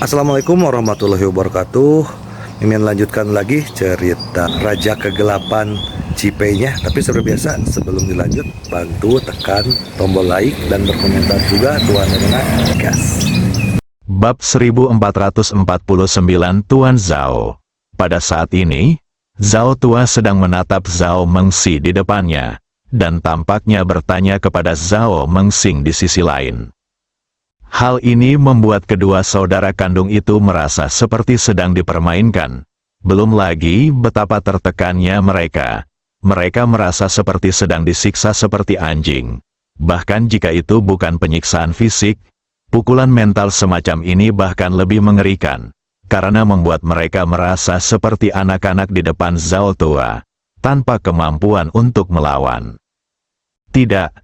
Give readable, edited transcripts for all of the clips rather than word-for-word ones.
Assalamualaikum warahmatullahi wabarakatuh. Mimin lanjutkan lagi cerita Raja Kegelapan Cipenya. Tapi seperti biasa, sebelum dilanjut, bantu tekan tombol like dan berkomentar juga Tuan Renang gas. Bab 1449 Tuan Zhao. Pada saat ini, Zhao tua sedang menatap Zhao Mengxi di depannya, dan tampaknya bertanya kepada Zhao Mengxing di sisi lain. Hal ini membuat kedua saudara kandung itu merasa seperti sedang dipermainkan. Belum lagi betapa tertekannya mereka. Mereka merasa seperti sedang disiksa seperti anjing. Bahkan jika itu bukan penyiksaan fisik, pukulan mental semacam ini bahkan lebih mengerikan, karena membuat mereka merasa seperti anak-anak di depan Zhao tua, tanpa kemampuan untuk melawan. Tidak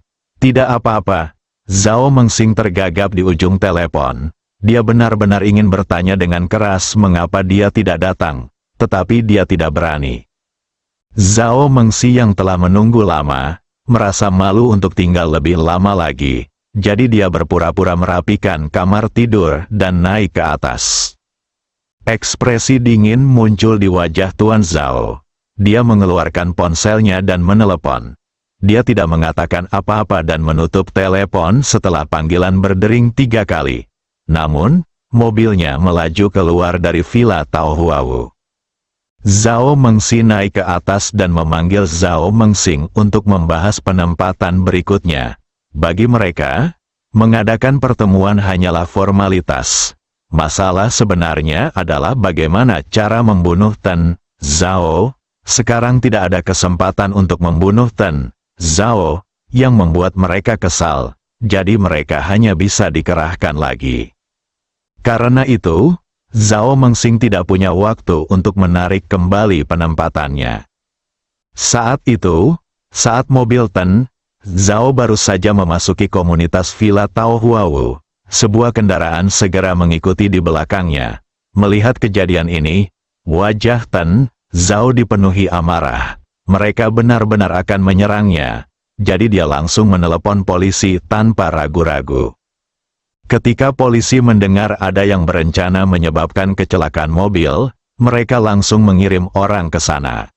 apa-apa. Zhao Mengxing tergagap di ujung telepon. Dia benar-benar ingin bertanya dengan keras mengapa dia tidak datang, tetapi dia tidak berani. Zhao Mengxi yang telah menunggu lama, merasa malu untuk tinggal lebih lama lagi. Jadi dia berpura-pura merapikan kamar tidur dan naik ke atas. Ekspresi dingin muncul di wajah Tuan Zhao. Dia mengeluarkan ponselnya dan menelepon. Dia tidak mengatakan apa-apa dan menutup telepon setelah panggilan berdering 3 kali. Namun, mobilnya melaju keluar dari Villa Taohuawu. Zhao Mengxi naik ke atas dan memanggil Zhao Mengxing untuk membahas penempatan berikutnya. Bagi mereka, mengadakan pertemuan hanyalah formalitas. Masalah sebenarnya adalah bagaimana cara membunuh Ten Zhao. Sekarang tidak ada kesempatan untuk membunuh Ten Zhao, yang membuat mereka kesal, jadi mereka hanya bisa dikerahkan lagi. Karena itu, Zhao Mengxing tidak punya waktu untuk menarik kembali penempatannya. Saat itu, saat mobil Ten Zhao baru saja memasuki komunitas Villa Taohuawu, sebuah kendaraan segera mengikuti di belakangnya. Melihat kejadian ini, wajah Ten Zhao dipenuhi amarah. Mereka benar-benar akan menyerangnya, jadi dia langsung menelepon polisi tanpa ragu-ragu. Ketika polisi mendengar ada yang berencana menyebabkan kecelakaan mobil, mereka langsung mengirim orang ke sana.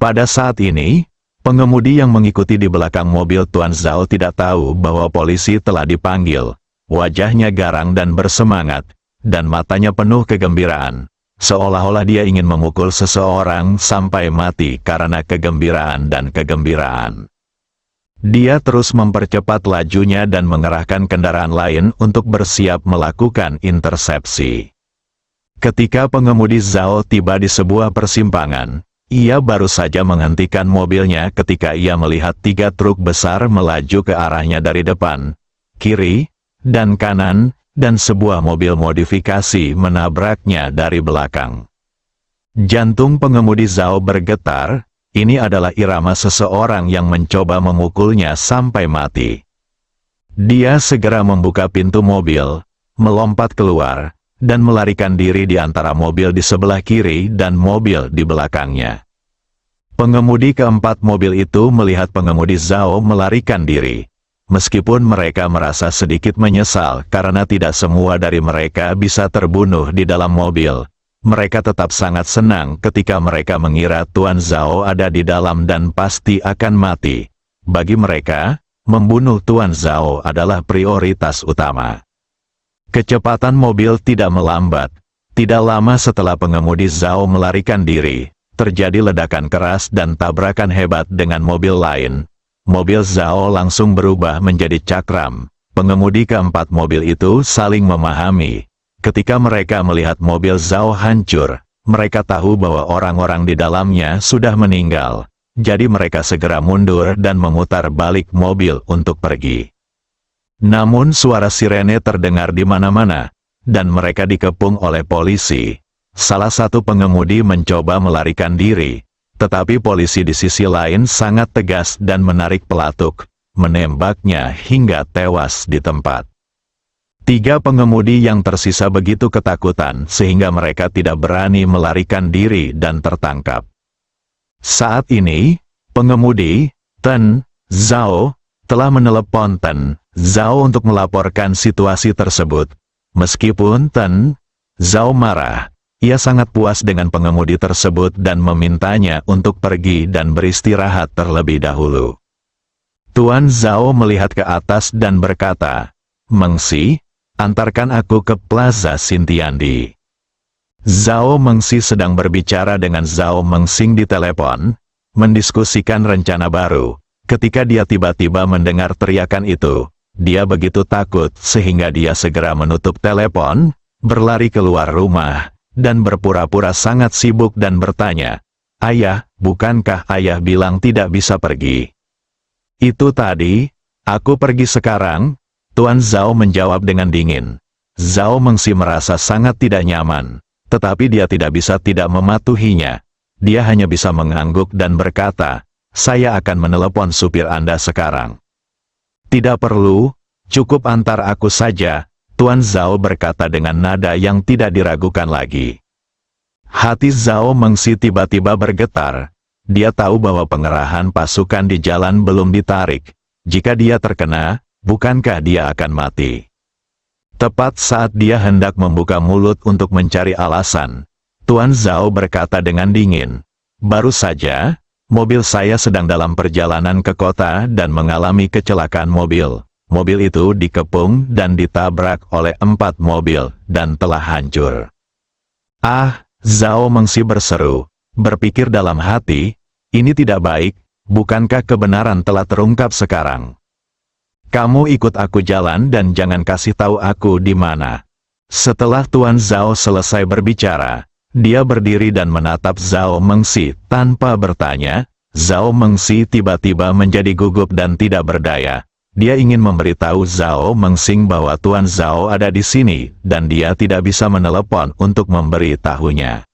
Pada saat ini, pengemudi yang mengikuti di belakang mobil Tuan Zhao tidak tahu bahwa polisi telah dipanggil. Wajahnya garang dan bersemangat, dan matanya penuh kegembiraan. Seolah-olah dia ingin memukul seseorang sampai mati karena kegembiraan dan kegembiraan. Dia terus mempercepat lajunya dan mengerahkan kendaraan lain untuk bersiap melakukan intersepsi. Ketika pengemudi Zhao tiba di sebuah persimpangan, ia baru saja menghentikan mobilnya ketika ia melihat 3 truk besar melaju ke arahnya dari depan, kiri, dan kanan, dan sebuah mobil modifikasi menabraknya dari belakang. Jantung pengemudi Zhao bergetar. Ini adalah irama seseorang yang mencoba memukulnya sampai mati. Dia segera membuka pintu mobil, melompat keluar, dan melarikan diri di antara mobil di sebelah kiri dan mobil di belakangnya. Pengemudi keempat mobil itu melihat pengemudi Zhao melarikan diri. Meskipun mereka merasa sedikit menyesal karena tidak semua dari mereka bisa terbunuh di dalam mobil, mereka tetap sangat senang ketika mereka mengira Tuan Zhao ada di dalam dan pasti akan mati. Bagi mereka, membunuh Tuan Zhao adalah prioritas utama. Kecepatan mobil tidak melambat. Tidak lama setelah pengemudi Zhao melarikan diri, terjadi ledakan keras dan tabrakan hebat dengan mobil lain. Mobil Zhao langsung berubah menjadi cakram. Pengemudi keempat mobil itu saling memahami. Ketika mereka melihat mobil Zhao hancur, mereka tahu bahwa orang-orang di dalamnya sudah meninggal. Jadi mereka segera mundur dan memutar balik mobil untuk pergi. Namun suara sirene terdengar di mana-mana, dan mereka dikepung oleh polisi. Salah satu pengemudi mencoba melarikan diri. Tetapi polisi di sisi lain sangat tegas dan menarik pelatuk, menembaknya hingga tewas di tempat. 3 pengemudi yang tersisa begitu ketakutan sehingga mereka tidak berani melarikan diri dan tertangkap. Saat ini, pengemudi Ten Zhao telah menelepon Ten Zhao untuk melaporkan situasi tersebut. Meskipun Tan Zhao marah, ia sangat puas dengan pengemudi tersebut dan memintanya untuk pergi dan beristirahat terlebih dahulu. Tuan Zhao melihat ke atas dan berkata, "Mengsi, antarkan aku ke Plaza Xintiandi." Zhao Mengsi sedang berbicara dengan Zhao Mengsing di telepon, mendiskusikan rencana baru. Ketika dia tiba-tiba mendengar teriakan itu, dia begitu takut sehingga dia segera menutup telepon, berlari keluar rumah, dan berpura-pura sangat sibuk dan bertanya, "Ayah, bukankah ayah bilang tidak bisa pergi?" "Itu tadi, aku pergi sekarang," Tuan Zhao menjawab dengan dingin. Zhao Mengsi merasa sangat tidak nyaman, tetapi dia tidak bisa tidak mematuhinya. Dia hanya bisa mengangguk dan berkata, "Saya akan menelepon supir Anda sekarang." "Tidak perlu, cukup antar aku saja," Tuan Zhao berkata dengan nada yang tidak diragukan lagi. Hati Zhao Mengsi tiba-tiba bergetar. Dia tahu bahwa pengerahan pasukan di jalan belum ditarik. Jika dia terkena, bukankah dia akan mati? Tepat saat dia hendak membuka mulut untuk mencari alasan, Tuan Zhao berkata dengan dingin, "Baru saja, mobil saya sedang dalam perjalanan ke kota dan mengalami kecelakaan mobil. Mobil itu dikepung dan ditabrak oleh 4 mobil dan telah hancur." "Ah," Zhao Mengsi berseru, berpikir dalam hati, "ini tidak baik, bukankah kebenaran telah terungkap sekarang? Kamu ikut aku jalan dan jangan kasih tahu aku di mana." Setelah Tuan Zhao selesai berbicara, dia berdiri dan menatap Zhao Mengsi tanpa bertanya. Zhao Mengsi tiba-tiba menjadi gugup dan tidak berdaya. Dia ingin memberitahu Zhao Mengsing bahwa Tuan Zhao ada di sini, dan dia tidak bisa menelepon untuk memberitahunya.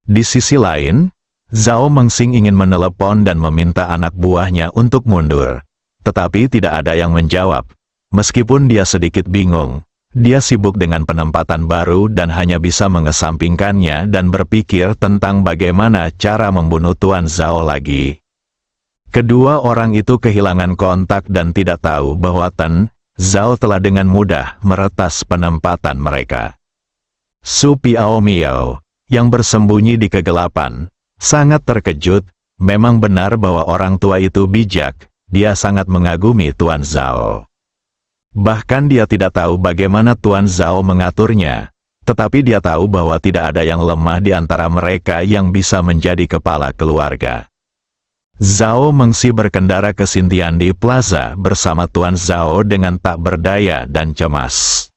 Di sisi lain, Zhao Mengsing ingin menelepon dan meminta anak buahnya untuk mundur. Tetapi tidak ada yang menjawab. Meskipun dia sedikit bingung, dia sibuk dengan penempatan baru dan hanya bisa mengesampingkannya dan berpikir tentang bagaimana cara membunuh Tuan Zhao lagi. Kedua orang itu kehilangan kontak dan tidak tahu bahwa Tan Zhao telah dengan mudah meretas penempatan mereka. Su Piao Miao, yang bersembunyi di kegelapan, sangat terkejut. Memang benar bahwa orang tua itu bijak. Dia sangat mengagumi Tuan Zhao. Bahkan dia tidak tahu bagaimana Tuan Zhao mengaturnya. Tetapi dia tahu bahwa tidak ada yang lemah di antara mereka yang bisa menjadi kepala keluarga. Zhao Mengsi berkendara ke Xintiandi Plaza bersama Tuan Zhao dengan tak berdaya dan cemas.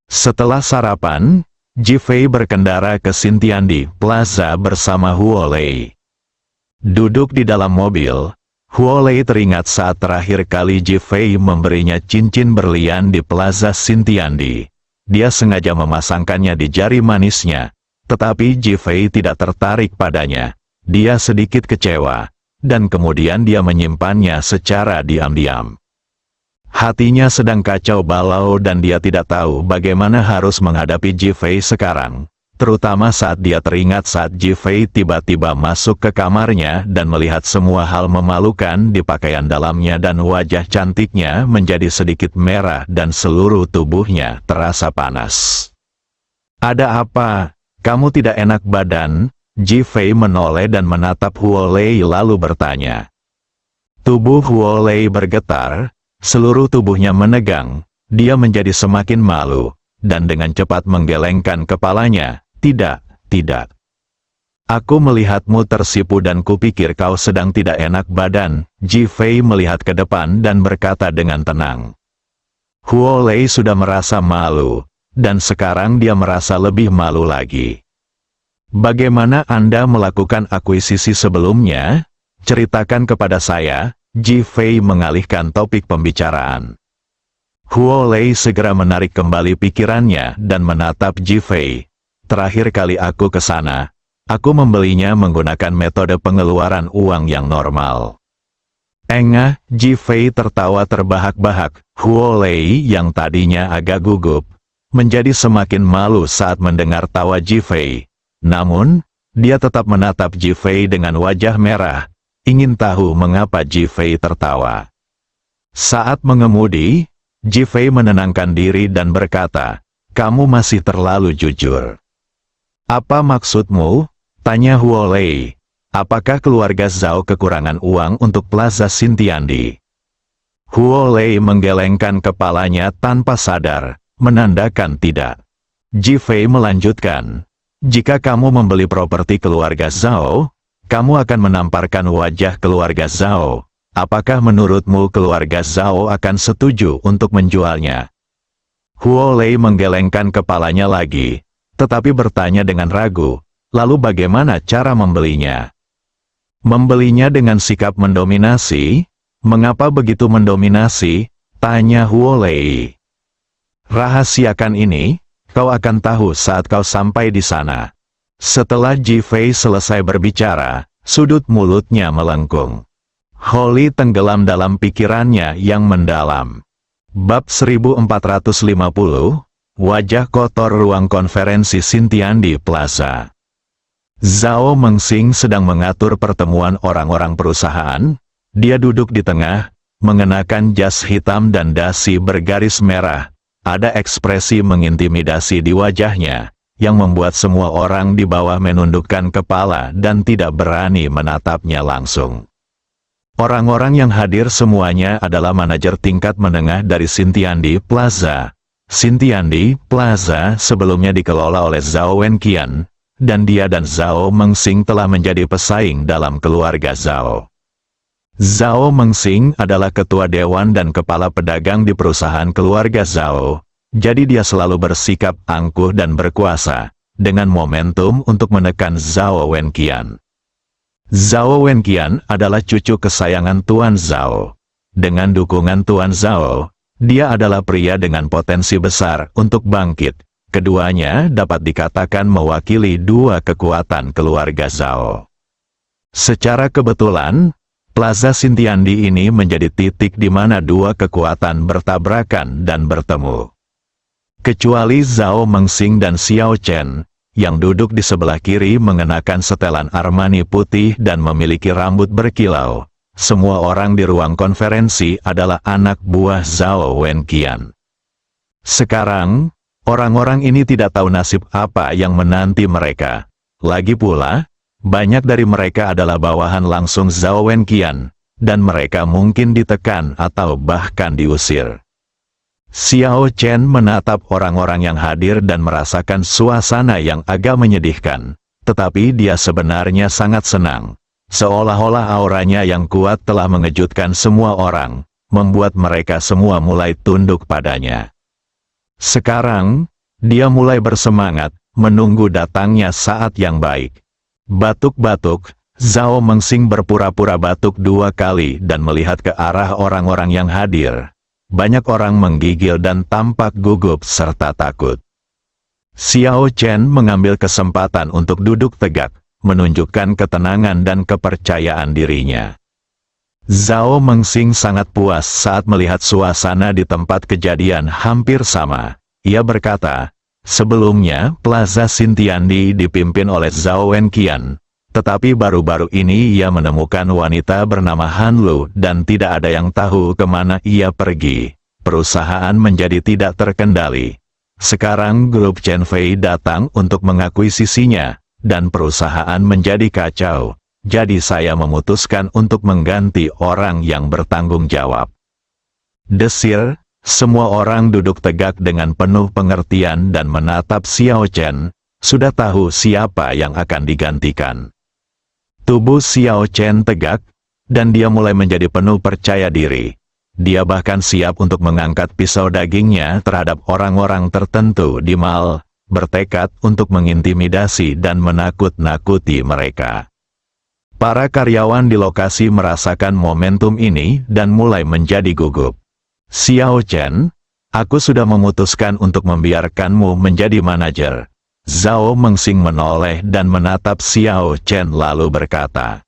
Setelah sarapan, Ji Fei berkendara ke Xintiandi Plaza bersama Huo Lei. Duduk di dalam mobil, Huo Lei teringat saat terakhir kali Ji Fei memberinya cincin berlian di Plaza Xintiandi. Dia sengaja memasangkannya di jari manisnya, tetapi Ji Fei tidak tertarik padanya. Dia sedikit kecewa, dan kemudian dia menyimpannya secara diam-diam. Hatinya sedang kacau balau dan dia tidak tahu bagaimana harus menghadapi Ji Fei sekarang. Terutama saat dia teringat saat Ji Fei tiba-tiba masuk ke kamarnya dan melihat semua hal memalukan di pakaian dalamnya dan wajah cantiknya menjadi sedikit merah dan seluruh tubuhnya terasa panas. "Ada apa? Kamu tidak enak badan?" Ji Fei menoleh dan menatap Huo Lei lalu bertanya. Tubuh Huo Lei bergetar, seluruh tubuhnya menegang, dia menjadi semakin malu, dan dengan cepat menggelengkan kepalanya. Tidak. Aku melihatmu tersipu dan kupikir kau sedang tidak enak badan." Ji Fei melihat ke depan dan berkata dengan tenang. Huo Lei sudah merasa malu, dan sekarang dia merasa lebih malu lagi. "Bagaimana Anda melakukan akuisisi sebelumnya? Ceritakan kepada saya." Ji Fei mengalihkan topik pembicaraan. Huo Lei segera menarik kembali pikirannya dan menatap Ji Fei. "Terakhir kali aku ke sana, aku membelinya menggunakan metode pengeluaran uang yang normal." "Engah," Ji Fei tertawa terbahak-bahak. Huo Lei yang tadinya agak gugup, menjadi semakin malu saat mendengar tawa Ji Fei. Namun, dia tetap menatap Ji Fei dengan wajah merah, ingin tahu mengapa Ji Fei tertawa. Saat mengemudi, Ji Fei menenangkan diri dan berkata, Kamu masih terlalu jujur. Apa maksudmu? Tanya Huo Lei. Apakah keluarga Zhao kekurangan uang untuk Plaza Xintiandi? Huo Lei menggelengkan kepalanya tanpa sadar, menandakan tidak. Ji Fei melanjutkan. Jika kamu membeli properti keluarga Zhao, kamu akan menamparkan wajah keluarga Zhao. Apakah menurutmu keluarga Zhao akan setuju untuk menjualnya? Huo Lei menggelengkan kepalanya lagi, tetapi bertanya dengan ragu, lalu bagaimana cara membelinya? Membelinya dengan sikap mendominasi? Mengapa begitu mendominasi? Tanya Huo Lei. Rahasiakan ini, kau akan tahu saat kau sampai di sana. Setelah Ji Fei selesai berbicara, sudut mulutnya melengkung. Holly tenggelam dalam pikirannya yang mendalam. Bab 1450, Wajah Kotor Ruang Konferensi Xintiandi Plaza. Zhao Mengxing sedang mengatur pertemuan orang-orang perusahaan. Dia duduk di tengah, mengenakan jas hitam dan dasi bergaris merah. Ada ekspresi mengintimidasi di wajahnya, yang membuat semua orang di bawah menundukkan kepala dan tidak berani menatapnya langsung. Orang-orang yang hadir semuanya adalah manajer tingkat menengah dari Xintiandi Plaza. Xintiandi Plaza sebelumnya dikelola oleh Zhao Wenqian, dan dia dan Zhao Mengxing telah menjadi pesaing dalam keluarga Zhao. Zhao Mengxing adalah ketua dewan dan kepala pedagang di perusahaan keluarga Zhao, jadi dia selalu bersikap angkuh dan berkuasa, dengan momentum untuk menekan Zhao Wenqian. Zhao Wenqian adalah cucu kesayangan Tuan Zhao. Dengan dukungan Tuan Zhao, dia adalah pria dengan potensi besar untuk bangkit. Keduanya dapat dikatakan mewakili dua kekuatan keluarga Zhao. Secara kebetulan, Plaza Xintiandi ini menjadi titik di mana dua kekuatan bertabrakan dan bertemu. Kecuali Zhao Mengxing dan Xiao Chen, yang duduk di sebelah kiri mengenakan setelan Armani putih dan memiliki rambut berkilau. Semua orang di ruang konferensi adalah anak buah Zhao Wenqian. Sekarang, orang-orang ini tidak tahu nasib apa yang menanti mereka. Lagi pula, banyak dari mereka adalah bawahan langsung Zhao Wenqian, dan mereka mungkin ditekan atau bahkan diusir. Xiao Chen menatap orang-orang yang hadir dan merasakan suasana yang agak menyedihkan, tetapi dia sebenarnya sangat senang. Seolah-olah auranya yang kuat telah mengejutkan semua orang, membuat mereka semua mulai tunduk padanya. Sekarang, dia mulai bersemangat, menunggu datangnya saat yang baik. Batuk-batuk, Zhao Mengxing berpura-pura batuk 2 kali dan melihat ke arah orang-orang yang hadir. Banyak orang menggigil dan tampak gugup serta takut. Xiao Chen mengambil kesempatan untuk duduk tegak, menunjukkan ketenangan dan kepercayaan dirinya. Zhao Mengxing sangat puas saat melihat suasana di tempat kejadian hampir sama. Ia berkata, sebelumnya Plaza Xintiandi dipimpin oleh Zhao Wenqian, tetapi baru-baru ini ia menemukan wanita bernama Han Lu dan tidak ada yang tahu kemana ia pergi. Perusahaan menjadi tidak terkendali. Sekarang grup Chen Fei datang untuk mengakuisisinya, dan perusahaan menjadi kacau. Jadi saya memutuskan untuk mengganti orang yang bertanggung jawab. Desir, semua orang duduk tegak dengan penuh pengertian dan menatap Xiao Chen, sudah tahu siapa yang akan digantikan. Tubuh Xiao Chen tegak, dan dia mulai menjadi penuh percaya diri. Dia bahkan siap untuk mengangkat pisau dagingnya terhadap orang-orang tertentu di mal, bertekad untuk mengintimidasi dan menakut-nakuti mereka. Para karyawan di lokasi merasakan momentum ini dan mulai menjadi gugup. Xiao Chen, aku sudah memutuskan untuk membiarkanmu menjadi manajer. Zhao Mengxing menoleh dan menatap Xiao Chen lalu berkata.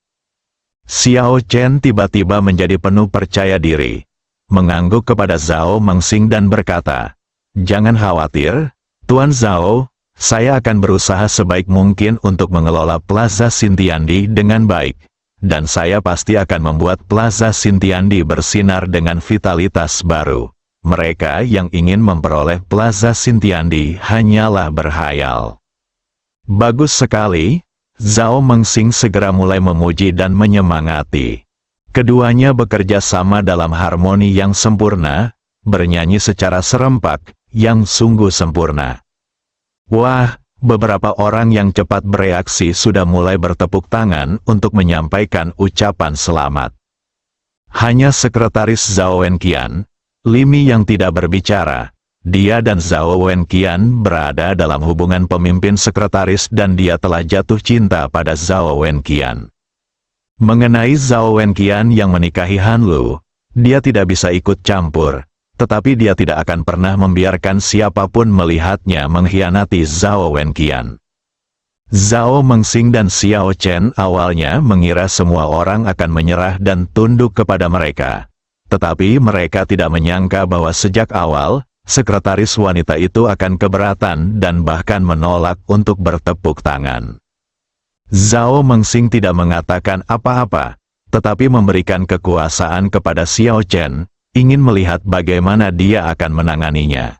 Xiao Chen tiba-tiba menjadi penuh percaya diri, mengangguk kepada Zhao Mengxing dan berkata, jangan khawatir, Tuan Zhao, saya akan berusaha sebaik mungkin untuk mengelola Plaza Xintiandi dengan baik. Dan saya pasti akan membuat Plaza Xintiandi bersinar dengan vitalitas baru. Mereka yang ingin memperoleh Plaza Sintiandi hanyalah berhayal. Bagus sekali, Zhao Mengsing segera mulai memuji dan menyemangati. Keduanya bekerja sama dalam harmoni yang sempurna, bernyanyi secara serempak, yang sungguh sempurna. Wah, beberapa orang yang cepat bereaksi sudah mulai bertepuk tangan untuk menyampaikan ucapan selamat. Hanya sekretaris Zhao Wenqian, Limi yang tidak berbicara. Dia dan Zhao Wenqian berada dalam hubungan pemimpin sekretaris dan dia telah jatuh cinta pada Zhao Wenqian. Mengenai Zhao Wenqian yang menikahi Han Lu, dia tidak bisa ikut campur, tetapi dia tidak akan pernah membiarkan siapapun melihatnya mengkhianati Zhao Wenqian. Zhao Mengsing dan Xiao Chen awalnya mengira semua orang akan menyerah dan tunduk kepada mereka. Tetapi mereka tidak menyangka bahwa sejak awal, sekretaris wanita itu akan keberatan dan bahkan menolak untuk bertepuk tangan. Zhao Mengsing tidak mengatakan apa-apa, tetapi memberikan kekuasaan kepada Xiao Chen, ingin melihat bagaimana dia akan menanganinya.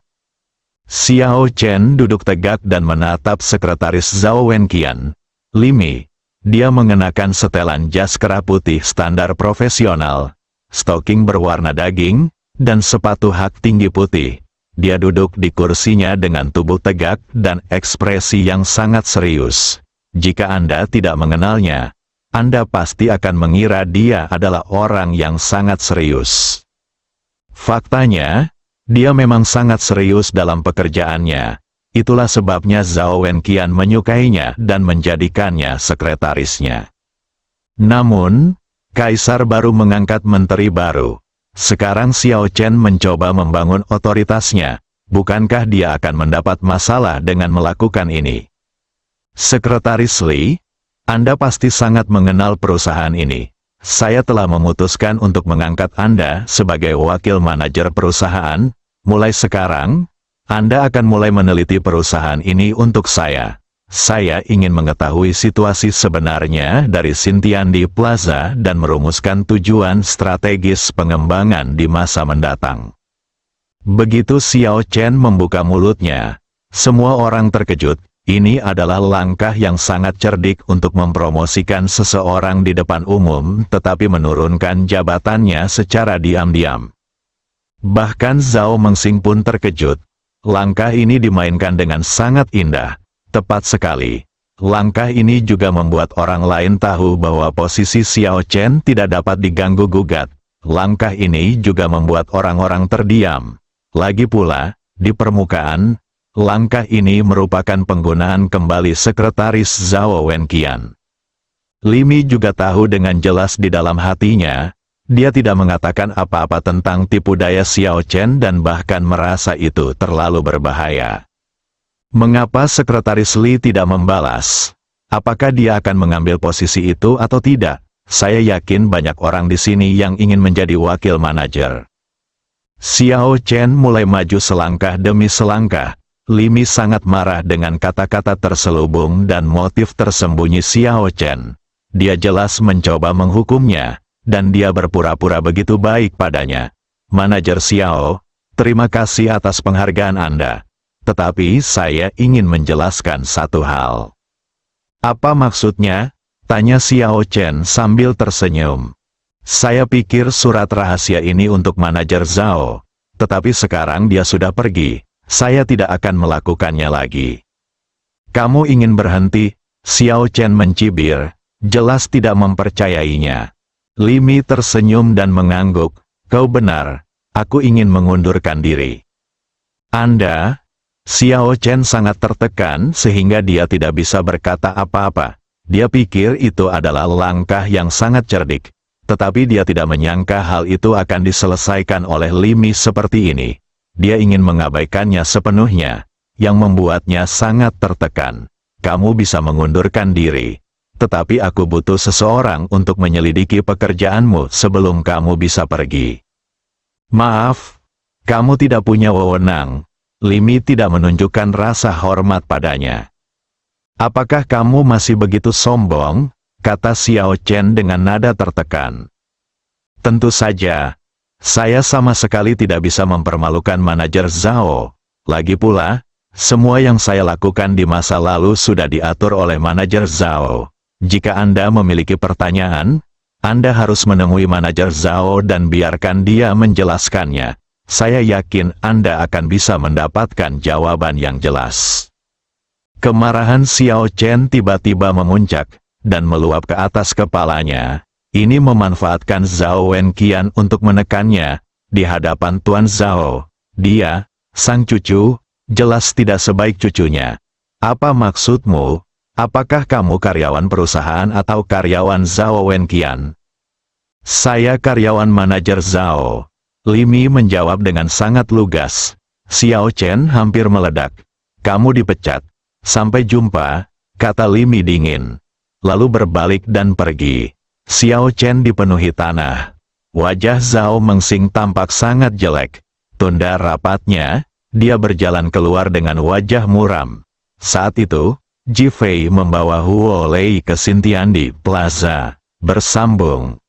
Xiao Chen duduk tegak dan menatap sekretaris Zhao Wenqian, Limi. Dia mengenakan setelan jas kerah putih standar profesional, stoking berwarna daging, dan sepatu hak tinggi putih. Dia duduk di kursinya dengan tubuh tegak dan ekspresi yang sangat serius. Jika Anda tidak mengenalnya, Anda pasti akan mengira dia adalah orang yang sangat serius. Faktanya, dia memang sangat serius dalam pekerjaannya. Itulah sebabnya Zhao Wenqian menyukainya dan menjadikannya sekretarisnya. Namun, Kaisar baru mengangkat menteri baru. Sekarang Xiao Chen mencoba membangun otoritasnya. Bukankah dia akan mendapat masalah dengan melakukan ini? Sekretaris Li, Anda pasti sangat mengenal perusahaan ini. Saya telah memutuskan untuk mengangkat Anda sebagai wakil manajer perusahaan. Mulai sekarang, Anda akan mulai meneliti perusahaan ini untuk saya. Saya ingin mengetahui situasi sebenarnya dari Sintiandi Plaza dan merumuskan tujuan strategis pengembangan di masa mendatang. Begitu Xiao Chen membuka mulutnya, semua orang terkejut. Ini adalah langkah yang sangat cerdik untuk mempromosikan seseorang di depan umum tetapi menurunkan jabatannya secara diam-diam. Bahkan Zhao Mengsing pun terkejut. Langkah ini dimainkan dengan sangat indah. Tepat sekali. Langkah ini juga membuat orang lain tahu bahwa posisi Xiao Chen tidak dapat diganggu-gugat. Langkah ini juga membuat orang-orang terdiam. Lagi pula, di permukaan, langkah ini merupakan penggunaan kembali sekretaris Zhao Wenqian. Limi juga tahu dengan jelas di dalam hatinya, dia tidak mengatakan apa-apa tentang tipu daya Xiao Chen dan bahkan merasa itu terlalu berbahaya. Mengapa sekretaris Li tidak membalas? Apakah dia akan mengambil posisi itu atau tidak? Saya yakin banyak orang di sini yang ingin menjadi wakil manajer. Xiao Chen mulai maju selangkah demi selangkah. Limi sangat marah dengan kata-kata terselubung dan motif tersembunyi Xiao Chen. Dia jelas mencoba menghukumnya, dan dia berpura-pura begitu baik padanya. Manajer Xiao, terima kasih atas penghargaan Anda. Tetapi saya ingin menjelaskan satu hal. Apa maksudnya? Tanya Xiao Chen sambil tersenyum. Saya pikir surat rahasia ini untuk manajer Zhao, tetapi sekarang dia sudah pergi. Saya tidak akan melakukannya lagi. Kamu ingin berhenti? Xiao Chen mencibir, jelas tidak mempercayainya. Limi tersenyum dan mengangguk. Kau benar, aku ingin mengundurkan diri. Anda? Xiao Chen sangat tertekan sehingga dia tidak bisa berkata apa-apa. Dia pikir itu adalah langkah yang sangat cerdik. Tetapi dia tidak menyangka hal itu akan diselesaikan oleh Limi seperti ini. Dia ingin mengabaikannya sepenuhnya, yang membuatnya sangat tertekan. Kamu bisa mengundurkan diri. Tetapi aku butuh seseorang untuk menyelidiki pekerjaanmu sebelum kamu bisa pergi. Maaf, kamu tidak punya wewenang. Limi tidak menunjukkan rasa hormat padanya. Apakah kamu masih begitu sombong? Kata Xiao Chen dengan nada tertekan. Tentu saja. Saya sama sekali tidak bisa mempermalukan manajer Zhao. Lagi pula, semua yang saya lakukan di masa lalu sudah diatur oleh manajer Zhao. Jika Anda memiliki pertanyaan, Anda harus menemui manajer Zhao dan biarkan dia menjelaskannya. Saya yakin Anda akan bisa mendapatkan jawaban yang jelas. Kemarahan Xiao Chen tiba-tiba memuncak dan meluap ke atas kepalanya. Ini memanfaatkan Zhao Wenqian untuk menekannya di hadapan Tuan Zhao. Dia, sang cucu, jelas tidak sebaik cucunya. Apa maksudmu? Apakah kamu karyawan perusahaan atau karyawan Zhao Wenqian? Saya karyawan manajer Zhao. Limi menjawab dengan sangat lugas. Xiao Chen hampir meledak. Kamu dipecat. Sampai jumpa, kata Limi dingin. Lalu berbalik dan pergi. Xiao Chen dipenuhi tanah. Wajah Zhao Mengxing tampak sangat jelek. Tunda rapatnya, dia berjalan keluar dengan wajah muram. Saat itu, Ji Fei membawa Huo Lei ke Xintiandi Plaza. Bersambung.